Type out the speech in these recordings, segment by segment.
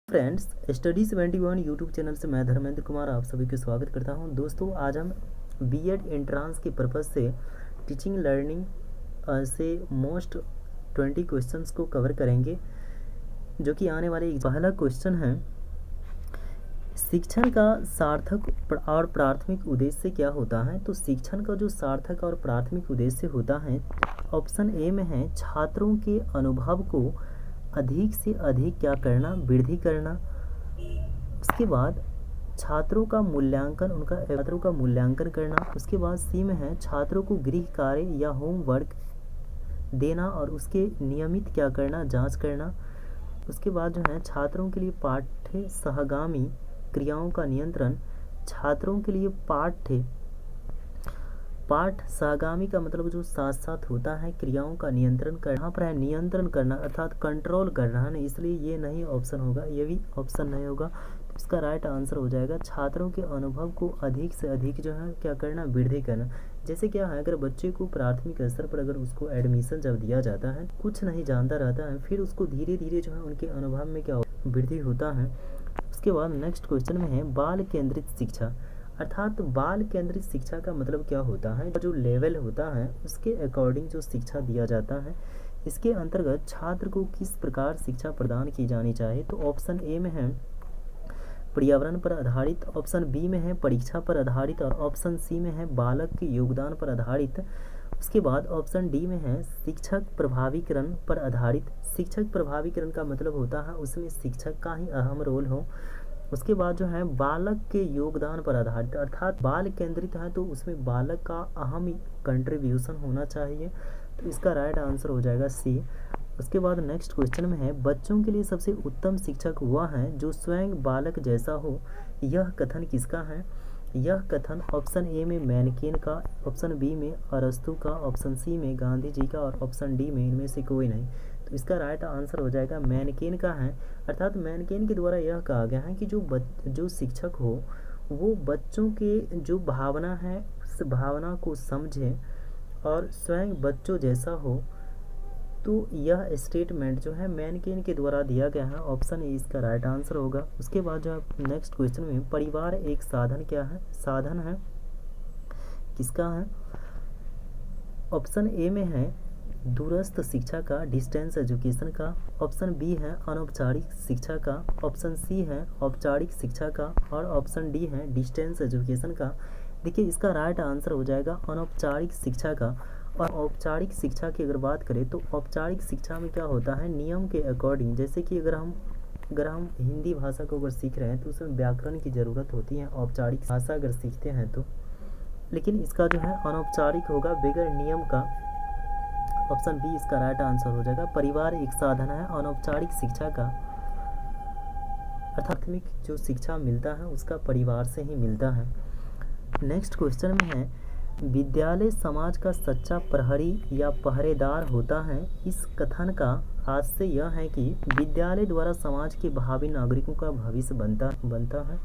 Friends, study 71 YouTube channel से मैं धर्मेंद्र कुमार आप सभी को स्वागत करता हूं। दोस्तों, आज हम बीएड एंट्रांस के पर्पज़ से टीचिंग लर्निंग से मोस्ट 20 क्वेश्चंस को कवर करेंगे, जो कि आने वाले पहला क्वेश्चन है, शिक्षण का सार्थक और प्राथमिक उद्देश्य क्या होता है। तो शिक्षण का जो सार्थक और प्राथमिक उद्देश्य होता है, ऑप्शन ए में है छात्रों के अनुभव को अधिक से अधिक क्या करना, वृद्धि करना। उसके बाद छात्रों का मूल्यांकन करना। उसके बाद सी में है छात्रों को गृह कार्य या होमवर्क देना और उसके नियमित क्या करना, जांच करना। उसके बाद जो है छात्रों के लिए पाठ्य सहगामी क्रियाओं का नियंत्रण। छात्रों के लिए पाठ सहगामी का मतलब जो साथ साथ होता है क्रियाओं का नियंत्रण करना। यहाँ पर है नियंत्रण करना अर्थात कंट्रोल करना है ना, इसलिए ये नहीं ऑप्शन होगा, ये भी ऑप्शन नहीं होगा। तो इसका राइट आंसर हो जाएगा छात्रों के अनुभव को अधिक से अधिक जो है क्या करना, वृद्धि करना। जैसे क्या है, अगर बच्चे को प्राथमिक स्तर पर अगर उसको एडमिशन जब दिया जाता है, कुछ नहीं जानता रहता है, फिर उसको धीरे धीरे जो है उनके अनुभव में क्या वृद्धि होता है। उसके बाद नेक्स्ट क्वेश्चन में है बाल केंद्रित शिक्षा, अर्थात बाल केंद्रित शिक्षा का मतलब क्या होता है। जो लेवल होता है उसके अकॉर्डिंग जो शिक्षा दिया जाता है, इसके अंतर्गत छात्र को किस प्रकार शिक्षा प्रदान की जानी चाहिए। तो ऑप्शन ए में है पर्यावरण पर आधारित, ऑप्शन बी में है परीक्षा पर आधारित और ऑप्शन सी में है बालक के योगदान पर आधारित। उसके बाद ऑप्शन डी में है शिक्षक प्रभावीकरण पर आधारित। शिक्षक प्रभावीकरण का मतलब होता है उसमें शिक्षक का ही अहम रोल हो। उसके बाद जो है बालक के योगदान पर आधारित, अर्थात बाल केंद्रित है तो उसमें बालक का अहम कंट्रीब्यूशन होना चाहिए। तो इसका राइट आंसर हो जाएगा सी। उसके बाद नेक्स्ट क्वेश्चन में है बच्चों के लिए सबसे उत्तम शिक्षक वह है जो स्वयं बालक जैसा हो। यह कथन किसका है। यह कथन ऑप्शन ए में मैनकेन का, ऑप्शन बी में अरस्तु का, ऑप्शन सी में गांधी जी का और ऑप्शन डी में इनमें से कोई नहीं। तो इसका राइट आंसर हो जाएगा मैनकेन का है। अर्थात मैनकेन के द्वारा यह कहा गया है कि जो शिक्षक हो वो बच्चों के जो भावना है उस भावना को समझे और स्वयं बच्चों जैसा हो। तो यह स्टेटमेंट जो है मैनकेन के द्वारा दिया गया है, ऑप्शन ए इसका राइट आंसर होगा। उसके बाद जो नेक्स्ट क्वेश्चन में परिवार एक साधन क्या है, साधन है किसका है। ऑप्शन ए में है दूरस्थ शिक्षा का, डिस्टेंस एजुकेशन का, ऑप्शन बी है अनौपचारिक शिक्षा का, ऑप्शन सी है औपचारिक शिक्षा का और ऑप्शन डी है डिस्टेंस एजुकेशन का। देखिए इसका राइट आंसर हो जाएगा अनौपचारिक शिक्षा का। और औपचारिक शिक्षा की अगर बात करें तो औपचारिक शिक्षा में क्या होता है, नियम के अकॉर्डिंग, जैसे कि अगर हम हिंदी भाषा को अगर सीख रहे हैं तो उसमें व्याकरण की ज़रूरत होती है औपचारिक भाषा अगर सीखते हैं तो। लेकिन इसका जो है अनौपचारिक होगा बगैर नियम का। ऑप्शन बी इसका राइट आंसर हो जाएगा। परिवार एक साधन है अनौपचारिक शिक्षा का, अर्थात जो शिक्षा मिलता है उसका परिवार से ही मिलता है। नेक्स्ट क्वेश्चन में है विद्यालय समाज का सच्चा प्रहरी या पहरेदार होता है। इस कथन का आशय यह है कि विद्यालय द्वारा समाज के भावी नागरिकों का भविष्य बनता है।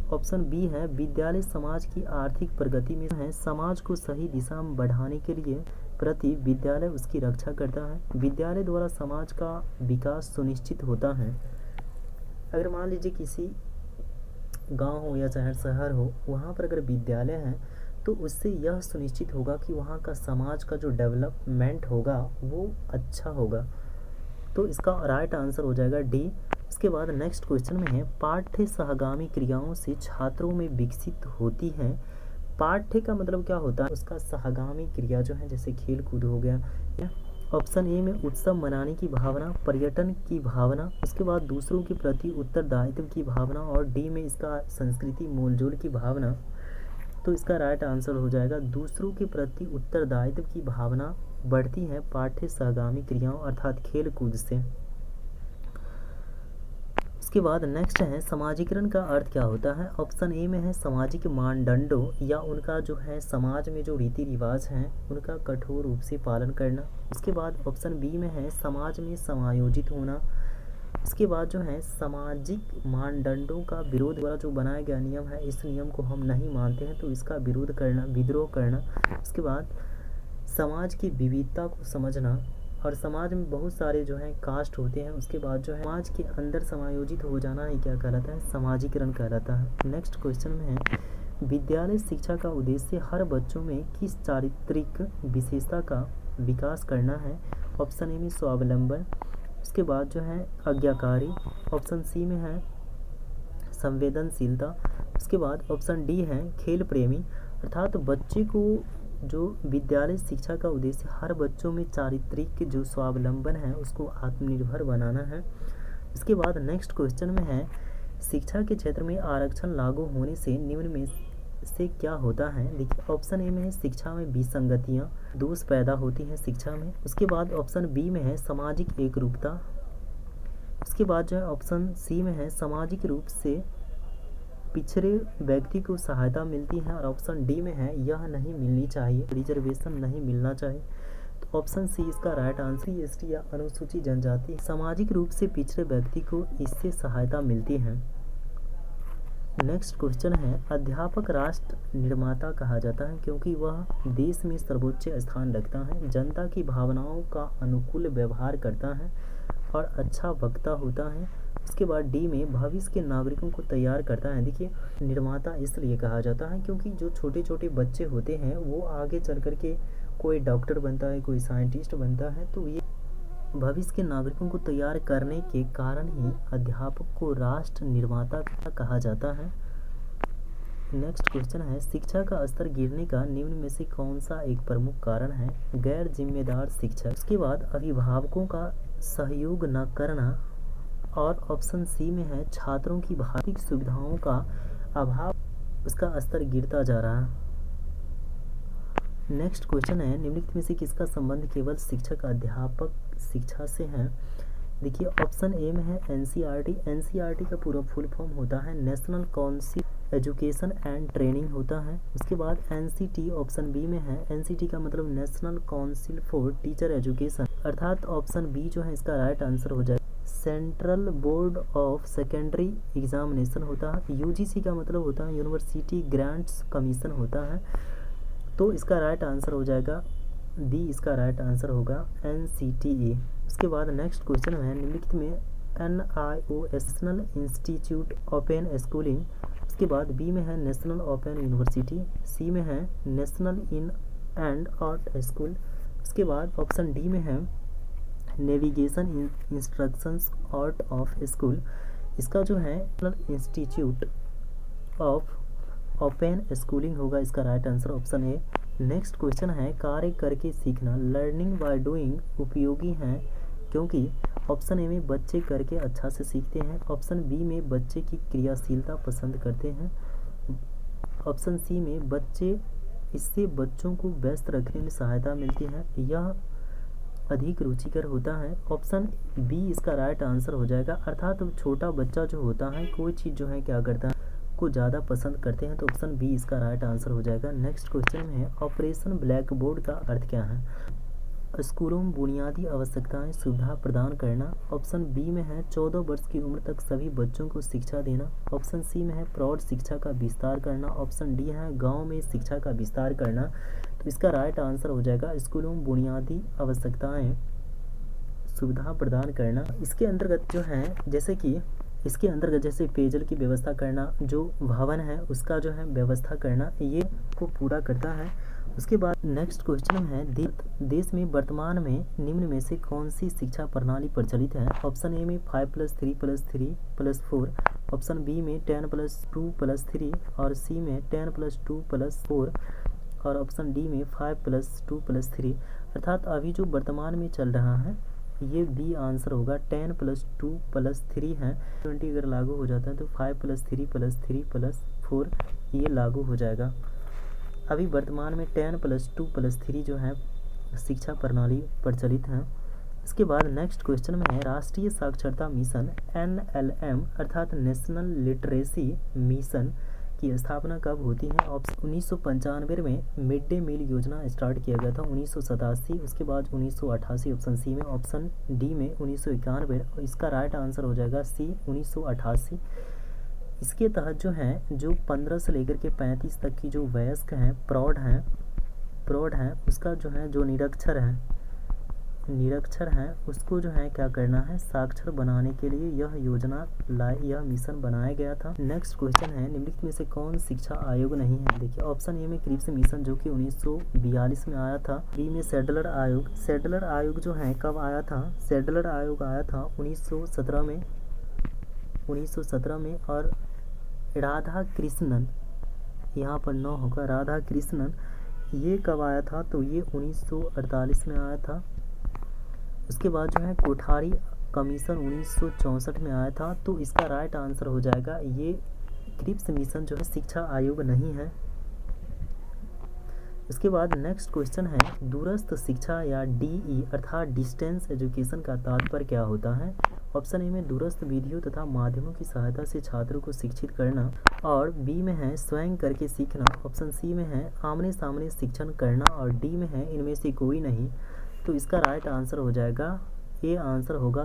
ऑप्शन बी है विद्यालय समाज की आर्थिक प्रगति में है, समाज को सही दिशा में बढ़ाने के लिए प्रति विद्यालय उसकी रक्षा करता है। विद्यालय द्वारा समाज का विकास सुनिश्चित होता है। अगर मान लीजिए किसी गांव हो या चाहे शहर हो, वहाँ पर अगर विद्यालय है तो उससे यह सुनिश्चित होगा कि वहाँ का समाज का जो डेवलपमेंट होगा वो अच्छा होगा। तो इसका राइट आंसर हो जाएगा डी। इसके बाद नेक्स्ट क्वेश्चन में है पाठ्य सहगामी क्रियाओं से छात्रों में विकसित होती है। पाठ्य का मतलब क्या होता है, उसका सहगामी क्रिया जो है जैसे खेल कूद हो गया। ऑप्शन ए में उत्सव मनाने की भावना, पर्यटन की भावना, उसके बाद दूसरों के प्रति उत्तरदायित्व की भावना और डी में इसका संस्कृति मूलजोल की भावना। तो इसका राइट आंसर हो जाएगा दूसरों के प्रति उत्तरदायित्व की भावना बढ़ती है पाठ्य सहगामी क्रियाओं अर्थात खेल कूद से। उसके बाद नेक्स्ट है समाजीकरण का अर्थ क्या होता है। ऑप्शन ए में है सामाजिक मानदंडों या उनका जो है समाज में जो रीति रिवाज हैं उनका कठोर रूप से पालन करना। उसके बाद ऑप्शन बी में है समाज में समायोजित होना। इसके बाद जो है सामाजिक मानदंडों का विरोध द्वारा जो बनाया गया नियम है, इस नियम को हम नहीं मानते हैं तो इसका विरोध करना, विद्रोह करना। इसके बाद समाज की विविधता को समझना, और समाज में बहुत सारे जो हैं कास्ट होते हैं, उसके बाद जो है समाज के अंदर समायोजित हो जाना ही क्या कहलाता है, समाजीकरण कहलाता है। नेक्स्ट क्वेश्चन में है, विद्यालय शिक्षा का उद्देश्य हर बच्चों में किस चारित्रिक विशेषता का विकास करना है। ऑप्शन ए में स्वावलंबन, उसके बाद जो है आज्ञाकारी, ऑप्शन सी में है संवेदनशीलता, उसके बाद ऑप्शन डी है खेल प्रेमी। अर्थात बच्चे को जो विद्यालय शिक्षा का उद्देश्य हर बच्चों में चारित्रिक जो स्वावलंबन है उसको आत्मनिर्भर बनाना है। इसके बाद नेक्स्ट क्वेश्चन में है, शिक्षा के क्षेत्र में आरक्षण लागू होने से निम्न में से क्या होता है। देखिए ऑप्शन ए में है शिक्षा में विसंगतियाँ, दोष पैदा होती हैं शिक्षा में। उसके बाद ऑप्शन बी में है सामाजिक एकरूपता, उसके बाद जो है ऑप्शन सी में है सामाजिक रूप से पिछड़े व्यक्ति को सहायता मिलती है, और ऑप्शन डी में है यह नहीं मिलनी चाहिए, रिजर्वेशन नहीं मिलना चाहिए। तो ऑप्शन सी इसका राइट आंसर। एसटी या अनुसूचित जनजाति सामाजिक रूप से पिछड़े व्यक्ति को इससे सहायता मिलती है। नेक्स्ट क्वेश्चन है, अध्यापक राष्ट्र निर्माता कहा जाता है क्योंकि वह देश में सर्वोच्च स्थान रखता है, जनता की भावनाओं का अनुकूल व्यवहार करता है और अच्छा वक्ता होता है। उसके बाद डी में भविष्य के नागरिकों को तैयार करता है। देखिए निर्माता इसलिए कहा जाता है क्योंकि जो छोटे छोटे बच्चे होते हैं वो आगे चल कर के कोई डॉक्टर बनता है, कोई साइंटिस्ट बनता है, तो ये भविष्य के नागरिकों को तैयार करने के कारण ही अध्यापक को राष्ट्र निर्माता कहा जाता है। नेक्स्ट क्वेश्चन है, शिक्षा का स्तर गिरने का निम्न में से कौन सा एक प्रमुख कारण है। गैर जिम्मेदार शिक्षक, उसके बाद अभिभावकों का सहयोग न करना, और ऑप्शन सी में है छात्रों की भौतिक सुविधाओं का अभाव, उसका स्तर गिरता जा रहा है। नेक्स्ट क्वेश्चन है, निम्नलिखित में से किसका संबंध केवल शिक्षक अध्यापक शिक्षा से है। देखिए ऑप्शन ए में है एनसीईआरटी। एनसीईआरटी का पूरा फुल फॉर्म होता है national council education and training होता है। उसके बाद एनसीटी ऑप्शन बी में है। एनसीटी का मतलब national council for teacher education, अर्थात ऑप्शन बी जो है इसका राइट आंसर हो जाएगा। Central board of secondary examination होता है। यूजीसी का मतलब होता है यूनिवर्सिटी ग्रांट्स कमीशन होता है, तो इसका राइट आंसर हो जाएगा बी, इसका राइट आंसर होगा एनसीटीई। उसके बाद नेक्स्ट क्वेश्चन है, निम्नलिखित में NIOS national institute open schooling, उसके बाद बी में है नेशनल ओपन यूनिवर्सिटी, सी में है national in and art school, उसके बाद ऑप्शन डी में है navigation instructions art of school. इसका जो है national institute of open schooling होगा, इसका right answer option A. Next question है, कार्य करके सीखना लर्निंग बाय डूइंग उपयोगी है क्योंकि ऑप्शन ए में बच्चे करके अच्छा से सीखते हैं, ऑप्शन बी में बच्चे की क्रियाशीलता पसंद करते हैं, ऑप्शन सी में बच्चे इससे बच्चों को व्यस्त रखने में सहायता मिलती है, यह अधिक रुचिकर होता है। ऑप्शन बी इसका राइट आंसर हो जाएगा। अर्थात तो छोटा बच्चा जो होता है कोई चीज़ जो है क्या करता है को ज़्यादा पसंद करते हैं, तो ऑप्शन बी इसका राइट आंसर हो जाएगा। नेक्स्ट क्वेश्चन में है, ऑपरेशन ब्लैक बोर्ड का अर्थ क्या है। स्कूलों में बुनियादी आवश्यकताएं सुविधा प्रदान करना, ऑप्शन बी में है 14 वर्ष की उम्र तक सभी बच्चों को शिक्षा देना, ऑप्शन सी में है प्रौढ़ शिक्षा का विस्तार करना, ऑप्शन डी है गांव में शिक्षा का विस्तार करना। तो इसका राइट आंसर हो जाएगा स्कूलों में बुनियादी आवश्यकताएं सुविधा प्रदान करना। इसके अंतर्गत जो है इसके अंतर्गत जैसे पेयजल की व्यवस्था करना, जो भवन है उसका जो है व्यवस्था करना, ये को पूरा करता है। उसके बाद नेक्स्ट क्वेश्चन है, देश में वर्तमान में निम्न में से कौन सी शिक्षा प्रणाली प्रचलित है। ऑप्शन ए में 5+3+3+4, ऑप्शन बी में 10+2+3 और सी में 10+2+4 और ऑप्शन डी में 5+2+3। अर्थात अभी जो वर्तमान में चल रहा है ये बी आंसर होगा, 10+2+3 है। 20 अगर लागू हो जाता है तो 5+3+3+4 ये लागू हो जाएगा। अभी वर्तमान में 10+2+3 जो है शिक्षा प्रणाली प्रचलित है। इसके बाद नेक्स्ट क्वेश्चन में है, राष्ट्रीय साक्षरता मिशन NLM अर्थात नेशनल लिटरेसी मिशन की स्थापना कब होती है। ऑप्शन 1995 में मिड डे मील योजना स्टार्ट किया गया था, 1987, उसके बाद 1988 ऑप्शन सी में, ऑप्शन डी में 1991। इसका राइट आंसर हो जाएगा सी 1988। इसके तहत जो है जो 15 से लेकर के 35 तक की जो वयस्क हैं प्रौढ़ हैं उसका जो है जो निरक्षर है निरक्षर हैं उसको जो है क्या करना है, साक्षर बनाने के लिए यह मिशन बनाया गया था। नेक्स्ट क्वेश्चन है, निम्नलिखित में से कौन शिक्षा आयोग नहीं है। देखिए ऑप्शन ए में क्रिप्स मिशन जो कि 1942 में आया था। बी में सैडलर आयोग। सैडलर आयोग जो है कब आया था, सैडलर आयोग आया था 1917 में। और राधा कृष्णन, यहाँ पर 9 होगा, राधा कृष्णन, ये कब आया था, तो ये 1948 में आया था। उसके बाद जो है कोठारी कमीशन 1964 में आया था। तो इसका राइट आंसर हो जाएगा ये क्रिप्स मिशन जो है शिक्षा आयोग नहीं है। इसके बाद नेक्स्ट क्वेश्चन है, दूरस्थ शिक्षा या डीई अर्थात डिस्टेंस एजुकेशन का तात्पर्य क्या होता है। ऑप्शन ए में दूरस्थ विधियों तथा माध्यमों की सहायता से छात्रों को शिक्षित करना, और बी में है स्वयं करके सीखना, ऑप्शन सी में है आमने सामने शिक्षण करना, और डी में है इनमें से कोई नहीं। तो इसका राइट आंसर हो जाएगा, ये आंसर होगा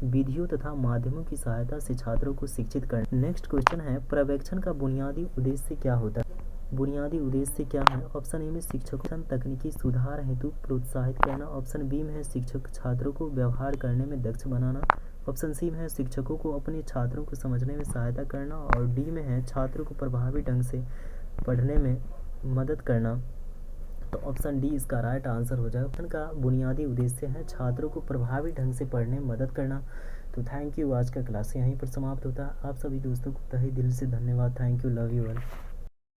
विधियों तथा माध्यमों की सहायता से छात्रों को शिक्षित करना। नेक्स्ट क्वेश्चन है, पर्यवेक्षण का बुनियादी उद्देश्य क्या होता है। बुनियादी उद्देश्य क्या है। ऑप्शन ए में शिक्षकों तकनीकी सुधार हेतु प्रोत्साहित करना, ऑप्शन बी में है शिक्षक छात्रों को व्यवहार करने में दक्ष बनाना, ऑप्शन सी में है शिक्षकों को अपने छात्रों को समझने में सहायता करना, और डी में है छात्रों को प्रभावी ढंग से पढ़ने में मदद करना। तो ऑप्शन डी इसका राइट आंसर हो जाएगा। ऑप्शन का बुनियादी उद्देश्य है छात्रों को प्रभावी ढंग से पढ़ने में मदद करना। तो थैंक यू, आज का क्लास यहीं पर समाप्त होता है। आप सभी दोस्तों को तहे दिल से धन्यवाद। Thank you, love you all.